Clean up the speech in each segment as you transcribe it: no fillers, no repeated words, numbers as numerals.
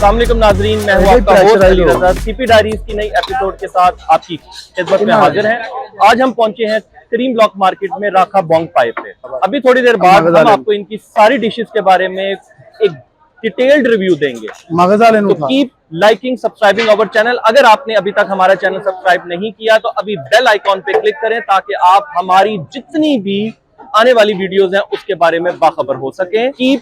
अस्सलाम वालेकुम नाजरीन, मैं हूं आपका host Ali Raza. CP diaries की नई एपिसोड के साथ आपकी खिदमत में हाजिर हैं। आज हम पहुंचे हैं करीम ब्लॉक मार्केट में राखा बोंग पाए पे। अभी थोड़ी देर बाद हम आपको इनकी सारी डिशेस के बारे में एक डिटेल्ड रिव्यू देंगे। तो keep liking, subscribing our channel. अगर आपने अभी तक हमारा चैनल सब्सक्राइब नहीं किया तो अभी बेल आइकॉन पे क्लिक करें ताकि आप हमारी जितनी भी आने वाली वीडियोस हैं उसके बारे में बाखबर हो सके। Keep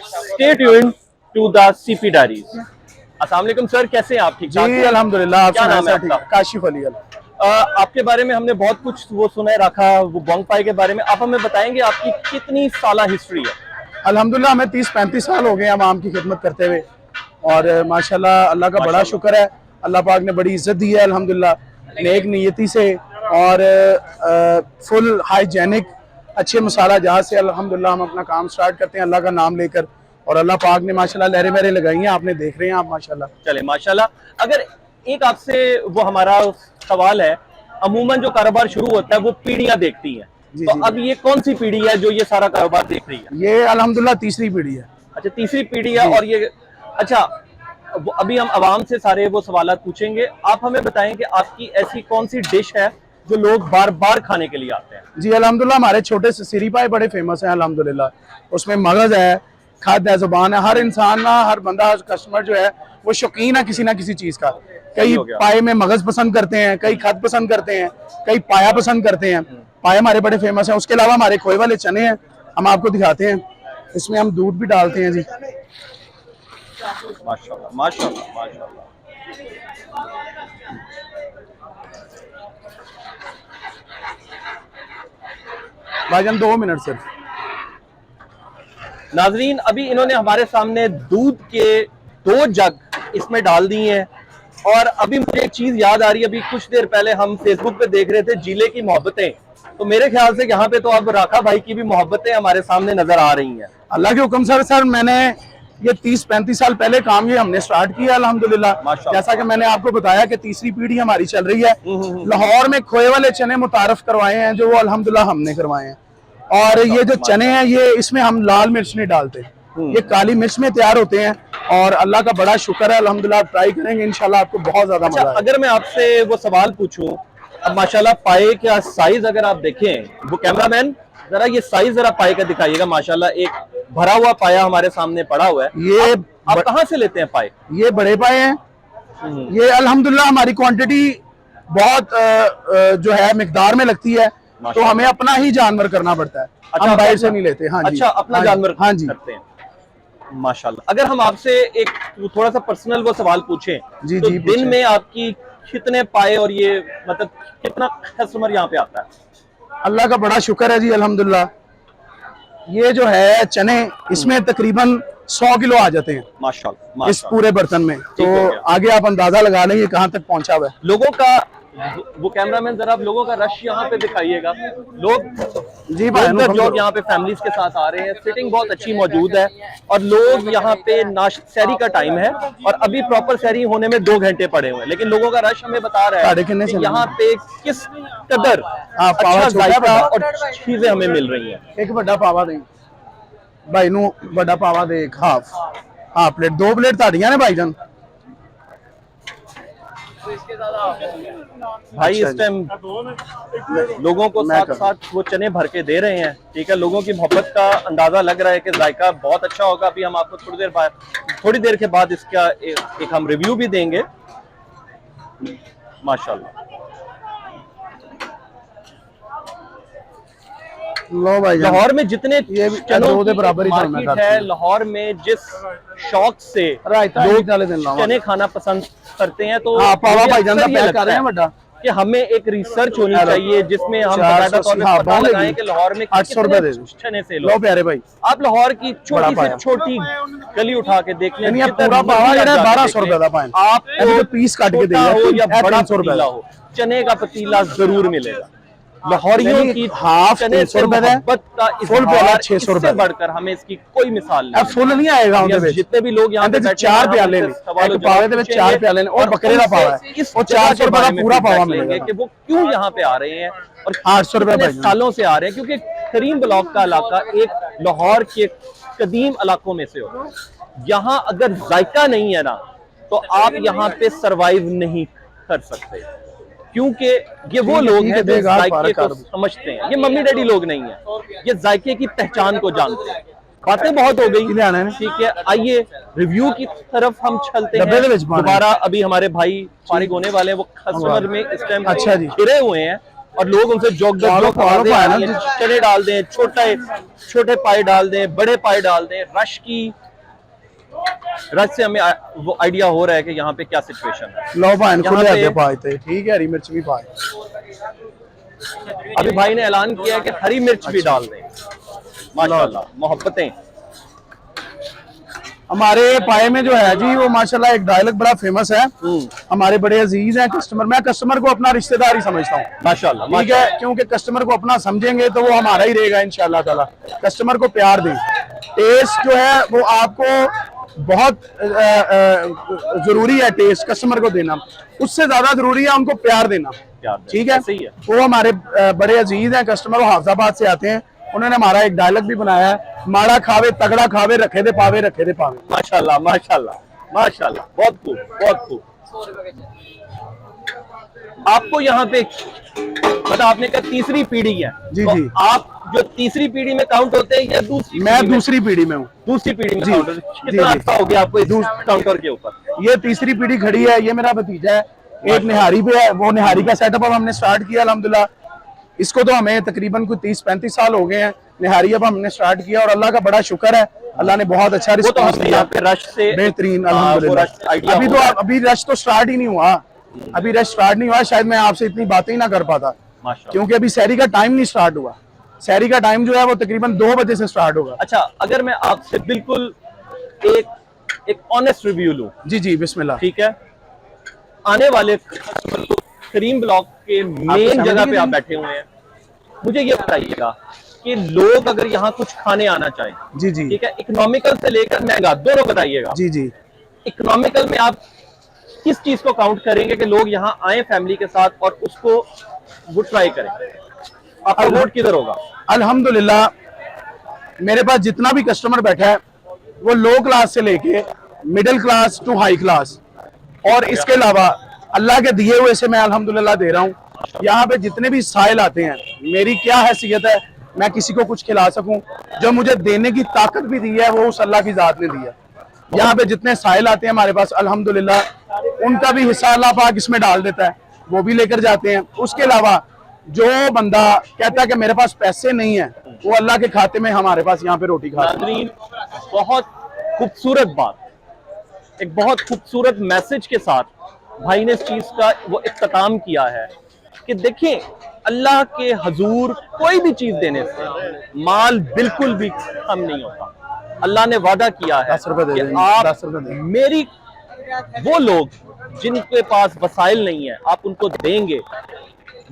stay tuned to the CP diaries. अस्सलाम वालेकुम सर, कैसे हैं आप? ठीक ठाक? जी अल्हम्दुलिल्लाह। क्या नाम है आपका? काशिफ अली। आपके बारे में हमने बहुत कुछ वो सुना है, रखा वो बोंग पाई के बारे में। आप हमें बताएंगे आपकी कितनी साला हिस्ट्री है? अल्हम्दुलिल्लाह हमें 30-35 साल हो गए हम आम की खिदमत करते हुए, और माशाल्लाह अल्लाह का बड़ा शुक्र है। अल्लाह पाक ने बड़ी इज्जत दी है अल्हम्दुलिल्लाह, नेक नियति से और फुल हाइजेनिक अच्छे मसाला जहाँ से अल्हम्दुलिल्लाह हम अपना काम स्टार्ट करते हैं अल्लाह का नाम लेकर। और अल्लाह पाक ने माशाल्लाह लहरें बहरें लगाई हैं, आपने देख रहे हैं आप माशाल्लाह। चले माशाल्लाह। अगर एक आपसे वो हमारा सवाल है, अमूमन जो कारोबार शुरू होता है वो पीढ़ियां देखती हैं, तो अब ये कौन सी पीढ़ी है जो ये सारा कारोबार देख रही है? ये अल्हम्दुलिल्लाह तीसरी पीढ़ी है। अच्छा, तीसरी पीढ़ी है। और ये अच्छा, अभी हम आवाम से सारे वो सवाल पूछेंगे। आप हमें बताएं कि आपकी ऐसी कौन सी डिश है जो लोग बार बार खाने के लिए आते हैं? जी अल्हम्दुलिल्लाह हमारे छोटे से सिरी पाए बड़े फेमस हैं अल्हम्दुलिल्लाह। उसमें मगज है, खाद है, जुबान है। हर इंसान ना, हर बंदा, हर कस्टमर जो है वो शौकीन है किसी ना किसी चीज का। कई पाए में मगज पसंद करते हैं, कई खाद पसंद करते हैं, कई पाया पसंद करते हैं। पाए हमारे बड़े फेमस हैं। उसके अलावा हमारे खोए वाले चने हैं, हम आपको दिखाते हैं। इसमें हम दूध भी डालते हैं जी। माशाल्लाह माशाल्लाह माशाल्लाह। भाईजान 2 मिनट सिर्फ। नाजरीन, अभी इन्होंने हमारे सामने दूध के 2 जग इसमें डाल दिए हैं। और अभी मुझे एक चीज याद आ रही है, अभी कुछ देर पहले हम फेसबुक पे देख रहे थे जिले की मोहब्बतें, तो मेरे ख्याल से यहाँ पे तो अब राखा भाई की भी मोहब्बतें हमारे सामने नजर आ रही हैं। अल्लाह के हुक्म सर मैंने ये 30-35 साल पहले काम ये हमने स्टार्ट किया अल्हम्दुलिल्लाह। जैसा कि मैंने आपको बताया कि तीसरी पीढ़ी हमारी चल रही है। लाहौर में खोए वाले चने मुतारफ करवाए हैं जो वो अल्हम्दुलिल्लाह हमने करवाए हैं। और ये जो चने हैं ये इसमें हम लाल मिर्च नहीं डालते, ये काली मिर्च में तैयार होते हैं। और अल्लाह का बड़ा शुक्र है अल्हम्दुलिल्लाह, आप ट्राई करेंगे इंशाल्लाह आपको बहुत ज्यादा मजा आएगा। अगर मैं आपसे वो सवाल पूछूं, अब माशाल्लाह पाए का साइज अगर आप देखें, वो कैमरामैन जरा ये साइज जरा पाए का दिखाइएगा। माशाल्लाह एक भरा हुआ पाया हमारे सामने पड़ा हुआ है। ये आप कहाँ से लेते हैं पाए? ये बड़े पाए हैं। ये अल्हम्दुलिल्लाह हमारी क्वांटिटी बहुत जो है मिकदार में लगती है, तो हमें अपना ही जानवर करना पड़ता है। अच्छा, हम बाहर से नहीं लेते। हाँ जी। अच्छा, अपना जानवर हाँ जी करते हैं। माशाल्लाह। अगर हम आपसे एक थोड़ा सा पर्सनल वो सवाल पूछें, जी तो जी दिन में आपकी कितने पाए और ये मतलब कितना कस्टमर यहाँ पे आता है? अल्लाह का बड़ा शुक्र है जी अल्हम्दुलिल्लाह। ये जो है चने इसमें तकरीबन 100 किलो आ जाते हैं माशाल्लाह इस पूरे बर्तन में। तो आगे आप अंदाजा लगा लें ये कहाँ तक पहुंचा हुआ है। लोगों का वो कैमरामैन जरा आप लोगों का रश यहाँ पे दिखाइएगा। लोग जी भाई लोग यहाँ पे फैमिलीज के साथ आ रहे हैं। सिटिंग बहुत अच्छी मौजूद है और लोग यहाँ पे सहरी का टाइम है और अभी प्रॉपर सहरी होने में 2 घंटे पड़े हुए हैं, लेकिन लोगों का रश हमें बता रहा है कि यहाँ पे किस कदर अच्छा जायका और चीजें हमें मिल रही हैं। एक बड़ा पावा दे भाई नू, बड़ा पावा दे, एक हाफ प्लेट, 2 प्लेट ताड़ियां ने भाईजान। भाई इस टाइम लोगों को साथ साथ वो चने भर के दे रहे हैं। ठीक है, लोगों की मोहब्बत का अंदाजा लग रहा है कि जायका बहुत अच्छा होगा। अभी हम आपको थोड़ी देर के बाद इसका एक हम रिव्यू भी देंगे। माशाल्लाह। लो भाई, लाहौर में जितने चनों के बराबर ही मार्केट है, लाहौर में जिस शौक से लोग चने खाना पसंद करते हैं, तो पावा भाईजान का पैक कर रहे हैं बड़ा कि हमें एक रिसर्च होनी चाहिए जिसमें हम पता लगाएं कि लाहौर में 800 रुपए चने से लो प्यारे भाई। आप लाहौर की छोटी से छोटी गली उठा के देख लें, पूरा पावा 1200 रुपए का पाए। आप पीस काट के हो या बड़ा पतीला हो, चने का पतीला जरूर मिलेगा। लाहौरियों की हाफ चने से मोहब्बत का इज़हार 600 रुपए बढ़कर हमें इसकी कोई मिसाल नहीं। फुल नहीं आएगा जितने भी लोग यहाँ पे 4 प्याले में 4 प्याले और बकरे का पावा है और 400 रुपए का पूरा पावा मिलेगा कि वो क्यों यहाँ पे आ रहे हैं और 800 रुपए सालों से आ रहे हैं। क्योंकि करीम ब्लॉक का इलाका एक लाहौर के कदीम इलाकों में से होता है। यहाँ अगर जायका नहीं है ना तो आप यहाँ पे सरवाइव नहीं कर सकते, क्योंकि ये वो लोग हैं जो जायके को समझते हैं। ये मम्मी डैडी लोग नहीं है, ये जायके की पहचान को जानते हैं। बातें बहुत हो गई, ठीक है, आइए रिव्यू की तरफ हम चलते हैं दोबारा। अभी हमारे भाई फारिग होने वाले हैं, वो कस्टमर में इस टाइम अच्छा जी घिरे हुए हैं और लोग उनसे चने डाल दें, छोटे पाए डाल दें, बड़े पाए डाल दें। रश से हमें वो आइडिया हो रहा है कि यहाँ पे क्या सिचुएशन है। लो भाई पाए थे, ठीक है, हरी मिर्च भी पाए। अभी भाई ने ऐलान किया है कि हरी मिर्च भी डाल दें। माशाल्लाह, मोहब्बतें। हमारे पाए में जो है जी वो माशाल्लाह एक डायलॉग बड़ा फेमस है, हमारे बड़े अजीज हैं कस्टमर। मैं कस्टमर को अपना रिश्तेदार ही समझता हूँ माशाल्लाह, ठीक है, क्योंकि कस्टमर को अपना समझेंगे तो वो हमारा ही रहेगा इंशाल्लाह ताला। कस्टमर को प्यार दें, टेस्ट जो है वो आपको बहुत जरूरी है, टेस्ट कस्टमर को देना, उससे ज्यादा जरूरी है उनको प्यार देना, ठीक है। वो हमारे बड़े अजीज हैं कस्टमर, वो हाफिजाबाद से आते हैं, उन्होंने हमारा एक डायलॉग भी बनाया है, माड़ा खावे तगड़ा खावे, रखे दे पावे रखे दे पावे। माशाल्लाह माशाल्लाह माशाल्लाह, बहुत खूब बहुत खूब। आपको यहाँ पे मतलब आपने कहा तीसरी पीढ़ी है जी तो जी, आप जो तीसरी पीढ़ी में काउंट होते हैं या दूसरी? मैं दूसरी पीढ़ी में हूँ। दूसरी पीढ़ी में जी, काउंट होते हैं। कितना अच्छा हो गया आपको इस काउंटर के ऊपर? ये तीसरी पीढ़ी खड़ी है, ये मेरा भतीजा है, एक निहारी पे है, वो निहारी का सेटअप अब हमने स्टार्ट किया अल्हम्दुलिल्लाह। इसको तो हमें तकरीबन कोई 30-35 साल हो गए हैं, निहारी अब हमने स्टार्ट किया और अल्लाह का बड़ा शुक्र है, अल्लाह ने बहुत अच्छा रिस्पॉन्स दिया, रश से बेहतरीन अल्हम्दुलिल्लाह। अभी रश तो स्टार्ट ही नहीं हुआ, अभी रश स्टार्ट नहीं हुआ, शायद मैं आपसे इतनी बातें ही ना कर पाता, क्योंकि अभी सहरी का टाइम नहीं स्टार्ट हुआ। सहरी का टाइम जो है वो तकरीबन 2 बजे से स्टार्ट होगा। अच्छा, अगर मैं आपसे बिल्कुल एक ऑनेस्ट रिव्यू लूं। जी जी बिस्मिल्लाह, ठीक है, आने वाले करीम ब्लॉक के मेन जगह पे आप बैठे हुए हैं, मुझे ये बताइएगा कि लोग अगर यहाँ कुछ खाने आना चाहें, जी जी, ठीक है, इकोनॉमिकल से लेकर महंगा दोनों बताइएगा। जी जी, इकोनॉमिकल में आप किस चीज को काउंट करेंगे कि लोग यहाँ आए फैमिली के साथ और उसको वो ट्राई करें? आपका वोट किधर होगा? अल्हम्दुलिल्लाह मेरे पास जितना भी कस्टमर बैठा है वो लो क्लास से लेके middle class to high class, और इसके अलावा अल्लाह के दिए हुए से मैं अल्हम्दुलिल्लाह दे रहा हूँ। यहाँ पे जितने भी साइल आते हैं, मेरी क्या हैसियत है मैं किसी को कुछ खिला सकूं, जो मुझे देने की ताकत भी दी है वो उस अल्लाह की जात ने दी है। यहाँ पे जितने साइल आते हैं हमारे पास अल्हम्दुलिल्लाह उनका भी हिस्सा अल्लाह पाक इसमें डाल देता है, वो भी लेकर जाते हैं। उसके अलावा जो बंदा कहता है कि मेरे पास पैसे नहीं है, वो अल्लाह के खाते में हमारे पास यहाँ पे रोटी खाता है। बहुत खूबसूरत बात, एक बहुत खूबसूरत मैसेज के साथ भाई ने इस चीज का वो इख्तिताम किया है कि देखें, अल्लाह के हजूर कोई भी चीज देने से माल बिल्कुल भी कम नहीं होता। अल्लाह ने वादा किया है कि आप मेरी वो लोग जिनके पास वसाइल नहीं है आप उनको देंगे,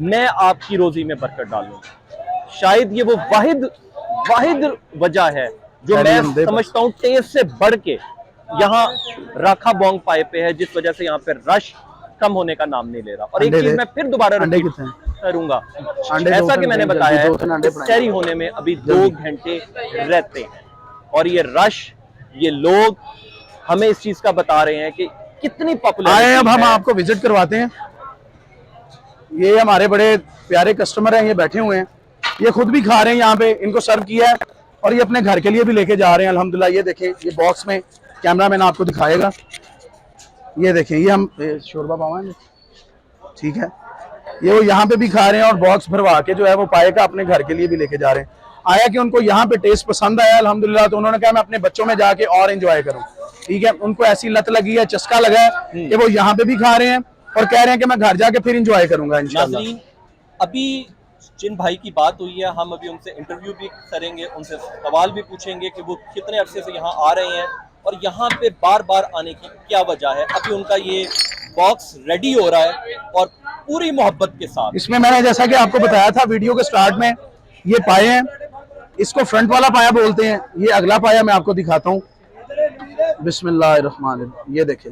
मैं आपकी रोजी में बरकत डालूंगा। शायद ये वो वाहिद वजह है जो मैं समझता हूँ टेस्ट से बढ़ के यहाँ राखा बोंग पाए पे है, जिस वजह से यहाँ पे रश कम होने का नाम नहीं ले रहा। और एक चीज मैं फिर दोबारा करूंगा, ऐसा कि मैंने बताया है सहरी होने में अभी 2 घंटे रहते हैं और ये रश, ये लोग हमें इस चीज का बता रहे हैं कि कितनी पॉपुलर है। अब हम आपको विजिट करवाते हैं। ये हमारे बड़े प्यारे कस्टमर हैं, ये बैठे हुए हैं, ये खुद भी खा रहे हैं यहाँ पे, इनको सर्व किया है और ये अपने घर के लिए भी लेके जा रहे हैं अल्हम्दुलिल्लाह। ये देखें, ये बॉक्स में कैमरा मैन आपको दिखाएगा, ये देखें, ये हम शोरबा पावाएंगे, ठीक है, ये वो यहाँ पे भी खा रहे हैं और बॉक्स भरवा के जो है वो पाए का अपने घर के लिए भी लेके जा रहे हैं। आया कि उनको यहाँ पे टेस्ट पसंद आया अल्हम्दुलिल्लाह, तो उन्होंने कहा मैं अपने बच्चों में जाके और एंजॉय करूँ, ठीक है। उनको ऐसी लत लगी है, चस्का लगा है कि वो यहाँ पे भी खा रहे हैं और कह रहे हैं कि मैं घर जाके फिर एंजॉय करूंगा इंशाल्लाह। अभी जिन भाई की बात हुई है, हम अभी उनसे इंटरव्यू भी करेंगे, उनसे सवाल भी पूछेंगे कि वो कितने अरसे से यहाँ आ रहे हैं और यहाँ पे बार बार आने की क्या वजह है। अभी उनका ये बॉक्स रेडी हो रहा है और पूरी मोहब्बत के साथ। इसमें मैंने जैसा कि आपको बताया था वीडियो के स्टार्ट में, ये पाए हैं, इसको फ्रंट वाला पाया बोलते हैं। ये अगला पाया मैं आपको दिखाता हूँ, बिस्मिल्लाहिर्रहमानिर्रहीम, ये देखिए,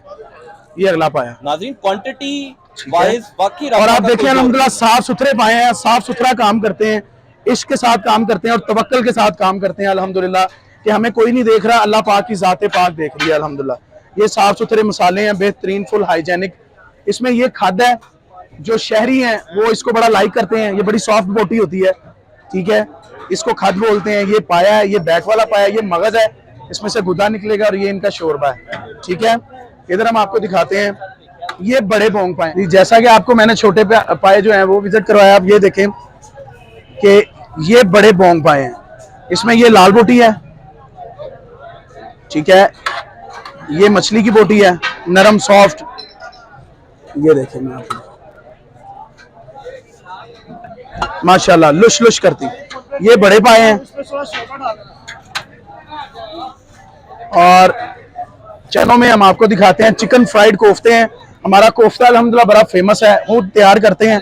ये अगला पाया। नाज़रीन, क्वांटिटी वाइज वाकई, और आप देखिए अल्हम्दुलिल्लाह साफ सुथरे पाए हैं, साफ सुथरा काम करते हैं, इश्क के साथ काम करते हैं और तवक्कल के साथ काम करते हैं अल्हम्दुलिल्लाह। कि हमें कोई नहीं देख रहा, अल्लाह पाक की ज़ात पाक देख रही है अल्हम्दुलिल्लाह। ये साफ सुथरे मसाले हैं, बेहतरीन, फुल हाइजेनिक। इसमें ये खाद है, जो शहरी हैं वो इसको बड़ा लाइक करते हैं। ये बड़ी सॉफ्ट बोटी होती है, ठीक है, इसको खद बोलते हैं। ये पाया है, ये बैक वाला पाया, ये मगज है, इसमें से गुदा निकलेगा और ये इनका शोरबा है, ठीक है। इधर हम आपको दिखाते हैं, ये बड़े बोंग पाए। जैसा कि आपको मैंने छोटे पाए जो हैं वो विजिट करवाया, आप ये देखें कि ये बड़े बोंग पाए हैं। इसमें ये लाल बोटी है, ठीक है, ये मछली की बोटी है, नरम सॉफ्ट। ये देखें मैं आपको, माशाल्लाह लुश लुश करती। ये बड़े पाए हैं। और चनों में हम आपको दिखाते हैं चिकन फ्राइड कोफ्ते हैं। हमारा कोफ्ता अल्हम्दुलिल्लाह बड़ा फेमस है, वो तैयार करते हैं।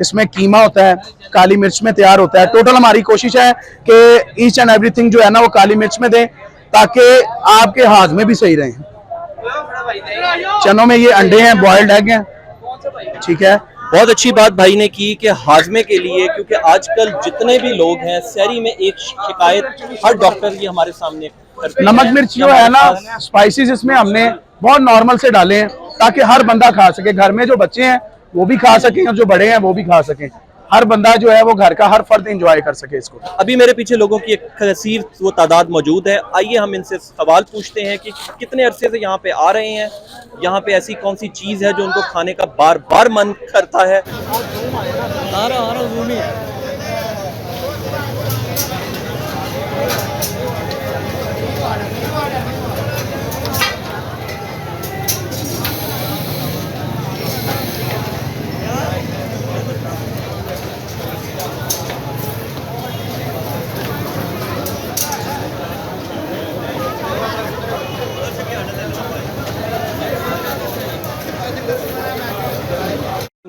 इसमें कीमा होता है, काली मिर्च में तैयार होता है। टोटल हमारी कोशिश है कि ईच एंड एवरीथिंग जो है ना वो काली मिर्च में दें, ताकि आपके हाथ में भी सही रहें। चनों में ये अंडे हैं, बॉइल्ड एग हैं, ठीक है। बहुत अच्छी बात भाई ने की कि हाजमे के लिए, क्योंकि आजकल जितने भी लोग हैं शहरी में एक शिकायत हर डॉक्टर की हमारे सामने करते हैं। नमक मिर्च जो है ना, स्पाइसेस इसमें हमने बहुत नॉर्मल से डाले हैं ताकि हर बंदा खा सके। घर में जो बच्चे हैं वो भी खा सकें और जो बड़े हैं वो भी खा सकें। हर बंदा जो है वो घर का हर फर्द एंजॉय कर सके इसको। अभी मेरे पीछे लोगों की एक कसीर वो तादाद मौजूद है। आइए हम इनसे सवाल पूछते हैं कि कितने अरसे से यहाँ पे आ रहे हैं, यहाँ पे ऐसी कौन सी चीज़ है जो उनको खाने का बार बार मन करता है।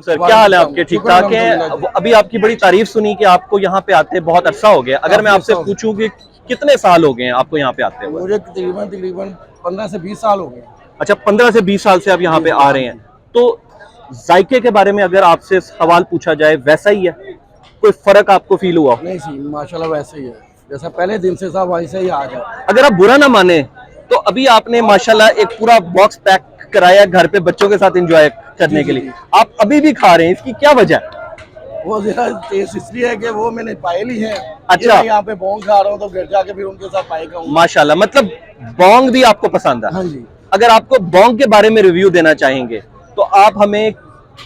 सर क्या हाल है आपके? ठीक ठाक हैं? अभी आपकी बड़ी तारीफ सुनी कि आपको यहाँ पे आते बहुत अरसा हो गया। अगर मैं आपसे पूछूं कि कितने साल हो गए हैं आपको यहाँ पे आते हुए? मुझे तकरीबन 15 से 20 साल हो गए। अच्छा, 15 से 20 साल से आप यहाँ पे आ रहे हैं। तो जायके के बारे में अगर आपसे सवाल पूछा जाए, वैसा ही है? कोई फर्क आपको फील हुआ? नहीं सी, माशाल्लाह वैसे ही है जैसा पहले दिन से साहब, वैसे ही आ जाए। अगर आप बुरा ना माने तो अभी आपने माशाल्लाह एक पूरा बॉक्स पैक कराया घर पे बच्चों के साथ एंजॉय करने के लिए, आप अभी भी खा रहे हैं, इसकी क्या वजह है? वो जरा टेस्ट इसलिए है कि वो मैंने पाए ली है। अच्छा, यहाँ पे बोंग खा रहा हूँ तो घर जाके फिर उनके साथ पाए खाऊंगा। माशाल्लाह, मतलब बोंग भी आपको पसंद है? हाँ जी। अगर आपको बोंग के बारे में रिव्यू देना चाहेंगे तो आप हमें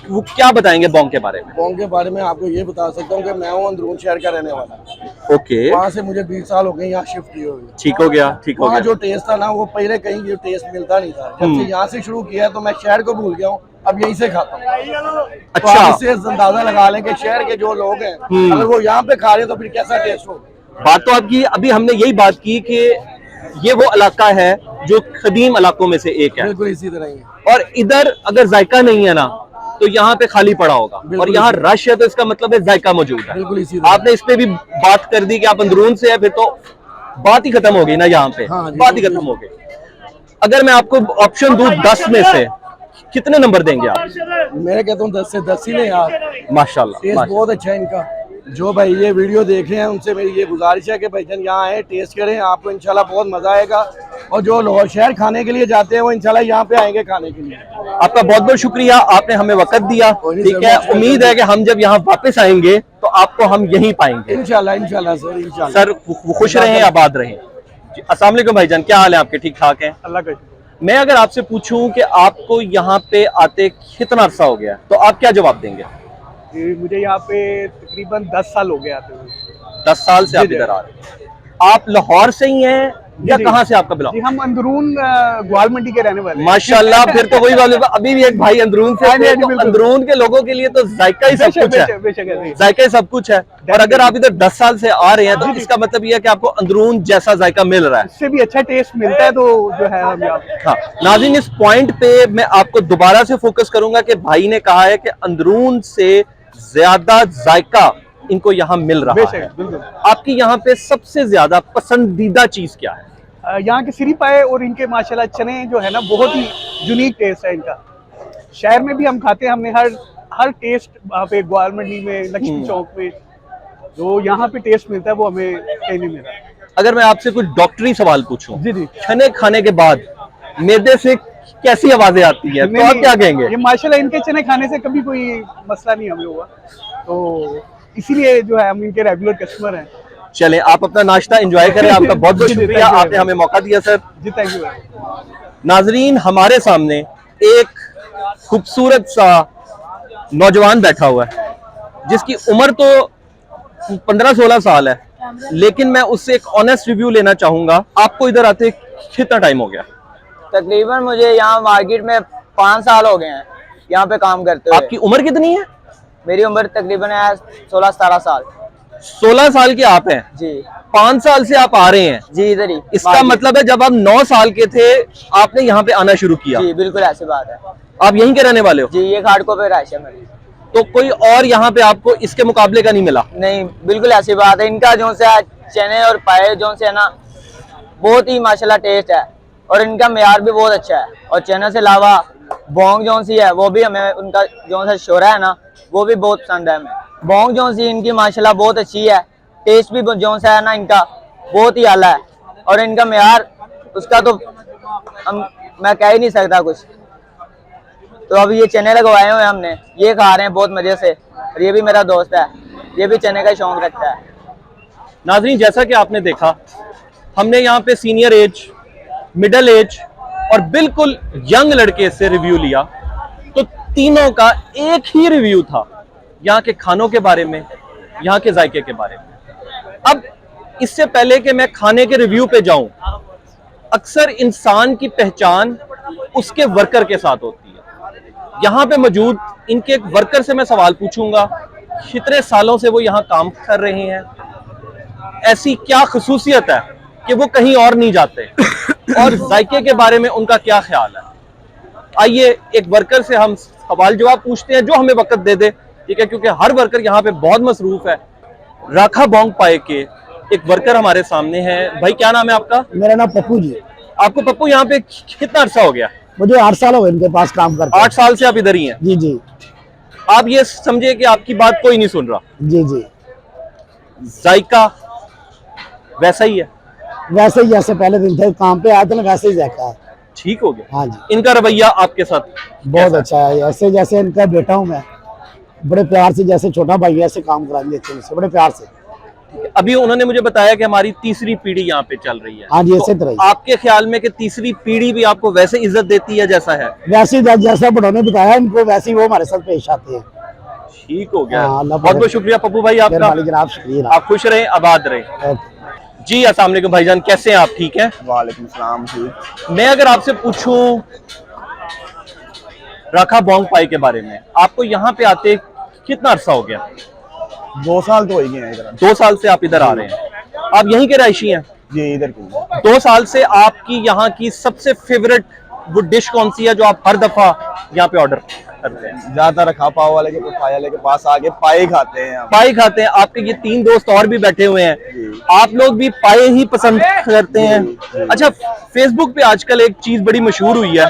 वो क्या बताएंगे बोंग के बारे में? बोंग के बारे में आपको ये बता सकता हूँ कि मैं हूँ अंदरून शहर का रहने वाला। ओके। वहाँ से मुझे 20 साल हो गए यहाँ शिफ्ट किए हुए। ठीक हो गया, ठीक हो वहाँ गया। जो टेस्ट था ना वो पहले कहीं भी टेस्ट मिलता नहीं था। जब से यहाँ से शुरू किया तो मैं शहर को भूल गया हूँ, अब यहीं से खाता हूँ। अच्छा, तो आप इससे अंदाजा लगा लें कि शहर के जो लोग हैं अगर वो यहाँ पे खा रहे हैं तो फिर कैसा टेस्ट होगा। बात तो आपकी, अभी हमने यही बात की कि ये वो इलाका है जो कदीम इलाकों में से एक है, बिल्कुल इसी तरह ही है। और इधर अगर जायका नहीं है ना तो यहाँ पे खाली पड़ा होगा, और यहाँ रश है तो इसका मतलब है जायका मौजूद है। बिल्कुल इसी आपने इस पे भी बात कर दी कि आप अंदरून से है, फिर तो बात ही खत्म हो गई ना यहाँ पे। हाँ जी, बात ही खत्म हो गई। अगर मैं आपको ऑप्शन दूं 10 में से कितने नंबर देंगे आप? मैं कहता हूँ 10 से 10 ही ले यार। माशाल्लाह, टेस्ट बहुत अच्छा है इनका। जो भाई ये वीडियो देख रहे हैं उनसे मेरी ये गुजारिश है कि भाईजान यहाँ आए, टेस्ट करें, आपको इंशाल्लाह बहुत मजा आएगा। और जो लाहौर शहर खाने के लिए जाते हैं वो इंशाल्लाह यहाँ पे आएंगे खाने के लिए। आपका बहुत बहुत शुक्रिया, आपने हमें वक्त दिया। ठीक है, उम्मीद है कि हम जब यहाँ वापस आएंगे तो आपको हम यहीं पाएंगे इंशाल्लाह। इंशाल्लाह सर, इंशाल्लाह। सर खुश रहें, आबाद रहें। अस्सलाम वालेकुम भाईजान, क्या हाल है आपके? ठीक ठाक हैं? अल्लाह का। मैं अगर आपसे पूछूं कि आपको यहाँ पे आते कितना अरसा हो गया तो आप क्या जवाब देंगे? मुझे यहाँ पे तकरीबन 10 साल हो गए आते हुए। 10 साल से आप इधर आ रहे हैं। आप लाहौर से ही हैं या कहाँ से आपका बिलोंग? जी हम अंदरून ग्वाल मंडी के रहने वाले हैं। माशाल्लाह, फिर तो वही वाले, अभी भी एक भाई अंदरून से थे, तो अंदरून के लोगों के लिए तो जायका ही सब कुछ है, जायका ही सब कुछ है। और अगर आप इधर 10 साल से आ रहे हैं तो इसका मतलब यह है कि आपको अंदरून जैसा जायका मिल रहा है, इससे भी अच्छा टेस्ट मिलता है। तो जो है हम यहाँ। हाँ नाज़रीन, इस पॉइंट पे मैं आपको दोबारा से फोकस करूंगा कि भाई ने कहा है कि अंदरून से ज्यादा जायका इनको यहाँ मिल रहा है। आपकी यहाँ पे सबसे ज्यादा पसंदीदा चीज क्या है? यहाँ के सिरी पाए और इनके माशाल्लाह चने जो है ना बहुत ही यूनिक टेस्ट है इनका। शहर में भी हम खाते हैं, हमने हर टेस्ट वहाँ पे ग्वाल मंडी में, लक्ष्मी चौक में जो यहाँ पे टेस्ट मिलता है वो हमें कहीं नहीं मिल रहा। अगर मैं आपसे कुछ डॉक्टरी सवाल पूछूं, जी जी। चने खाने के बाद मैदे से कैसी आवाजें आती है, तो आप क्या कहेंगे? ये माशाल्लाह इनके चने खाने से कभी कोई मसला नहीं हमें हुआ, तो इसीलिए जो है हम इनके रेगुलर कस्टमर हैं। चलें, आप अपना नाश्ता एंजॉय करें। आपका बहुत बहुत जी, जी, शुक्रिया, thank you आपने हमें मौका दिया सर। Ji thank you. नाजरीन, हमारे सामने एक खूबसूरत सा नौजवान बैठा हुआ है जिसकी उम्र तो 15-16 साल है, लेकिन मैं उससे एक ऑनेस्ट रिव्यू लेना चाहूंगा। आपको इधर आते कितना टाइम हो गया? तकरीबन मुझे यहाँ मार्केट में 5 साल हो गए हैं यहाँ पे काम करते हुए। आपकी उम्र कितनी है? मेरी उम्र तकरीबन है 16-17 साल। 16 साल के आप हैं? जी 5 साल से आप आ रहे हैं? जी इधर ही। इसका मतलब है जब आप 9 साल के थे आपने यहाँ पे आना शुरू किया? जी बिल्कुल ऐसी बात है। आप यहीं के रहने वाले हो? जी ये खाटको पे रहायश है मेरी। तो कोई और यहाँ पे आपको इसके मुकाबले का नहीं मिला? नहीं बिल्कुल ऐसी बात है। इनका जो से चने और पाए जो से है ना बहुत ही माशाल्लाह टेस्ट है और इनका मेयार भी बहुत अच्छा है। और चने से अलावा बोंग जो सी है वो भी हमें उनका जो सा शोरा है ना वो भी बहुत पसंद है हमें। बोंग जो सी इनकी माशाल्लाह बहुत अच्छी है, टेस्ट भी जो सा है ना इनका बहुत ही आला है और इनका मेयार उसका तो मैं कह ही नहीं सकता कुछ। तो अब ये चने लगवाए हुए हमने, ये खा रहे हैं बहुत मजे से। और ये भी मेरा दोस्त है, ये भी चने का शौक रखता है। नाज़रीन, जैसा कि आपने देखा, हमने यहाँ पे सीनियर एज, मिडिल एज और बिल्कुल यंग लड़के से रिव्यू लिया, तो तीनों का एक ही रिव्यू था यहाँ के खानों के बारे में, यहाँ के जायके के बारे में। अब इससे पहले कि मैं खाने के रिव्यू पे जाऊं, अक्सर इंसान की पहचान उसके वर्कर के साथ होती है। यहाँ पे मौजूद इनके एक वर्कर से मैं सवाल पूछूंगा, कितने सालों से वो यहाँ काम कर रहे हैं, ऐसी क्या खसूसियत है कि वो कहीं और नहीं जाते, और जायके के बारे में उनका क्या ख्याल है। आइए एक वर्कर से हम सवाल जवाब पूछते हैं जो हमें वक्त दे दे, ठीक है, क्योंकि हर वर्कर यहाँ पे बहुत मसरूफ है। राखा बोंग पाए के एक वर्कर हमारे सामने हैं। भाई क्या नाम है आपका? मेरा नाम पप्पू जी। आपको पप्पू यहाँ पे कितना अरसा हो गया? मुझे 8 साल हो गए इनके पास काम करते। 8 साल से आप इधर ही हैं? जी जी आप ये समझे कि आपकी बात कोई नहीं सुन रहा? जी जी जायका वैसा ही है? वैसे ही जैसे पहले दिन थे काम पे आए थे ना वैसे ही जायका है। ठीक हो गया? हाँ जी इनका रवैया आपके साथ बहुत अच्छा है। ऐसे जैसे इनका बेटा हूँ मैं, बड़े प्यार से, जैसे छोटा भाई ऐसे काम कराएंगे अच्छे से, बड़े प्यार से। अभी उन्होंने मुझे बताया कि हमारी तीसरी पीढ़ी यहाँ पे चल रही है। हाँ जी ऐसे तो तरह ही। आपके ख्याल में कि तीसरी पीढ़ी भी आपको वैसे इज्जत देती है जैसा है? वैसे ही जैसा बड़ों ने बताया इनको वैसे ही वो हमारे साथ पेश आते हैं। ठीक हो गया। हाँ, बहुत बहुत शुक्रिया पप्पू भाई आपका। जनाब शुक्रिया। आप खुश रहें, आबाद रहें। जी अस्सलाम वालेकुम भाईजान, कैसे हैं आप? ठीक हैं? वालेकुम सलाम जी। मैं अगर आपसे पूछूं राखा बोंग पाई के बारे में, आपको यहाँ पे आते कितना अरसा हो गया? 2 साल तो हो गए हैं इधर। 2 साल से आप इधर आ रहे हैं। आप यहीं के रहायशी हैं? जी इधर की। 2 साल से आपकी यहाँ की सबसे फेवरेट वो डिश कौन सी है जो आप हर दफा यहाँ पे ऑर्डर करते हैं? ज्यादातर खा पाव वाले के पाए वाले के पास आके पाए खाते हैं हम। पाए खाते हैं। आपके ये 3 दोस्त और भी बैठे हुए हैं, आप लोग भी पाए ही पसंद करते हैं। अच्छा, फेसबुक पे आजकल एक चीज बड़ी मशहूर हुई है,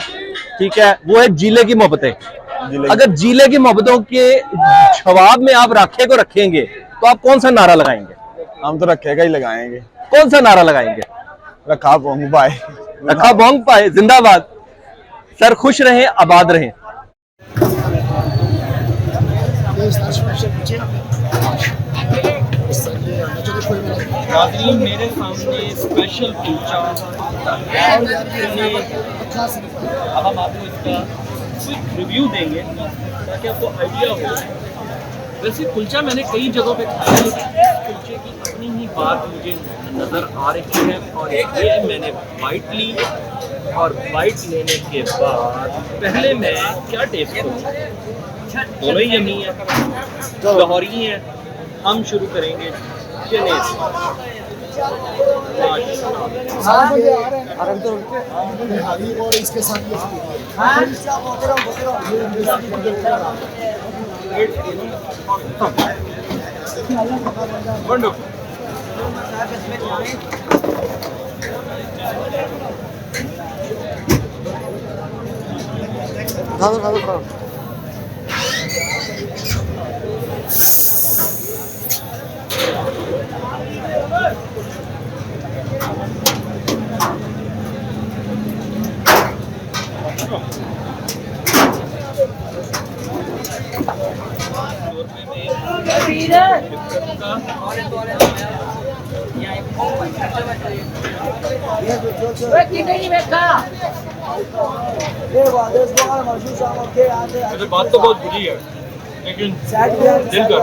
ठीक है, वो है जीले की मोहब्बतें। अगर जीले की मोहब्बतों के जवाब में आप राखे को रखेंगे तो आप कौन सा नारा लगाएंगे? हम तो रखे का ही लगाएंगे। कौन सा नारा लगाएंगे? रखा बोंग पाए। रखा बोंग पाए जिंदाबाद। सर खुश रहें, आबाद रहें। नाज़रीन, मेरे सामने स्पेशल कुलचा, अब हम आपको इसका क्विक रिव्यू देंगे ताकि आपको आइडिया हो। वैसे कुलचा मैंने कई जगहों पे खाया है, लेकिन इस कुलचे की अपनी ही बात मुझे नज़र आ रही है। और ये मैंने बाइट ली और बाइट लेने के बाद पहले मैं क्या टेस्ट करूँ, दोनों ही यमी है, लाहौरी हैं। हम शुरू करेंगे चने से। और इसके साथ बात तो बहुत बुरी है, लेकिन दिल कर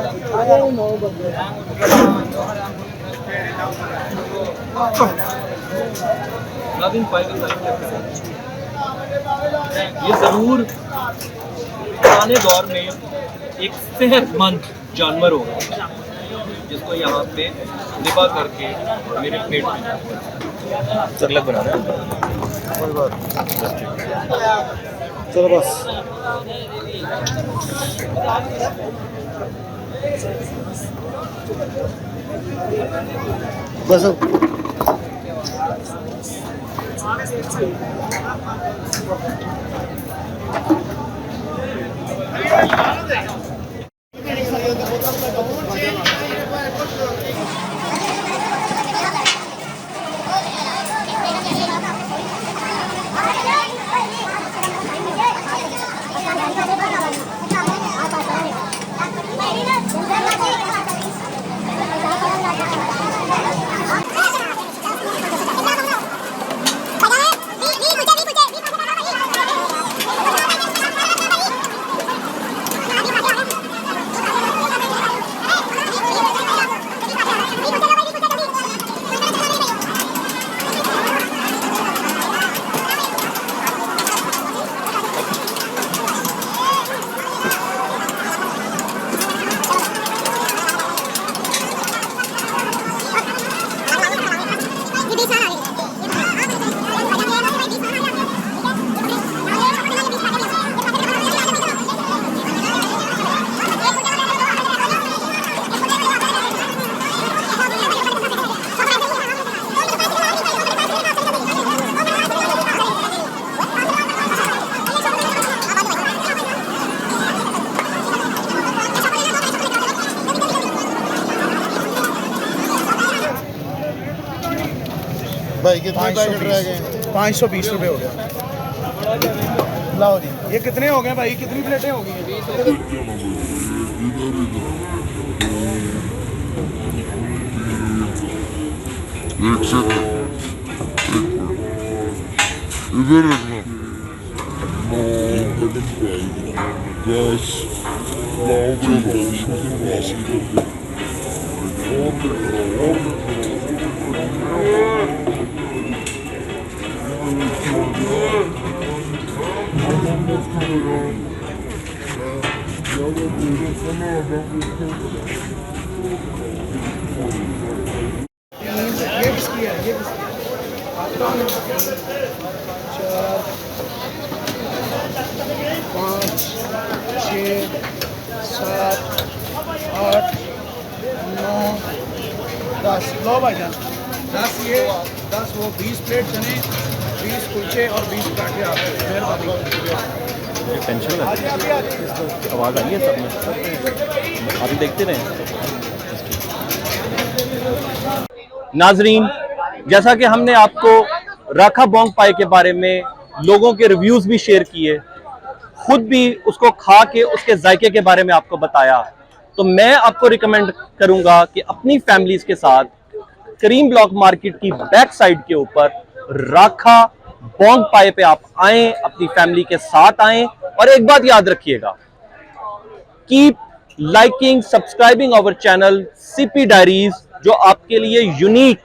ये जरूर पुराने दौर में एक सेहतमंद जानवर होगा जिसको यहाँ पे निभा करके मेरे पेट में सरलग बना रहा है। चलो बस बस भाई कितने पैकेट रह गए? 520 रुपये हो गया। लाओ जी, ये कितने हो गए भाई? कितनी प्लेटें हो गई? इधर रखना 10 ये किसकी है? ये किसकी? 4 5 6 7 8 9 10। लो भाईजान, 10 ये 10 वो, 20 प्लेट चने, 20 कुलचे और 20 पराठे आपके। मेहरबानी। टेंशन ना आवाज़ आई है सब में, अभी देखते रहें। नाजरीन, जैसा कि हमने आपको राखा बोंग पाई के बारे में लोगों के रिव्यूज़ भी शेयर किए, खुद भी उसको खा के उसके जायके के बारे में आपको बताया, तो मैं आपको रिकमेंड करूंगा कि अपनी फैमिलीज के साथ करीम ब्लॉक मार्केट की बैक साइड के ऊपर राखा बोंग पाए पे आप आएं, अपनी फैमिली के साथ आएं। और एक बात याद रखिएगा, keep liking, subscribing our channel CP diaries, जो आपके लिए यूनिक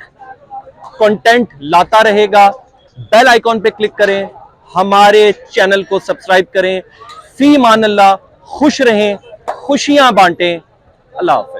कंटेंट लाता रहेगा। बेल आइकॉन पे क्लिक करें, हमारे चैनल को सब्सक्राइब करें। फी मान अल्लाह, खुश रहें, खुशियां बांटें। अल्लाह हाफ़िज़।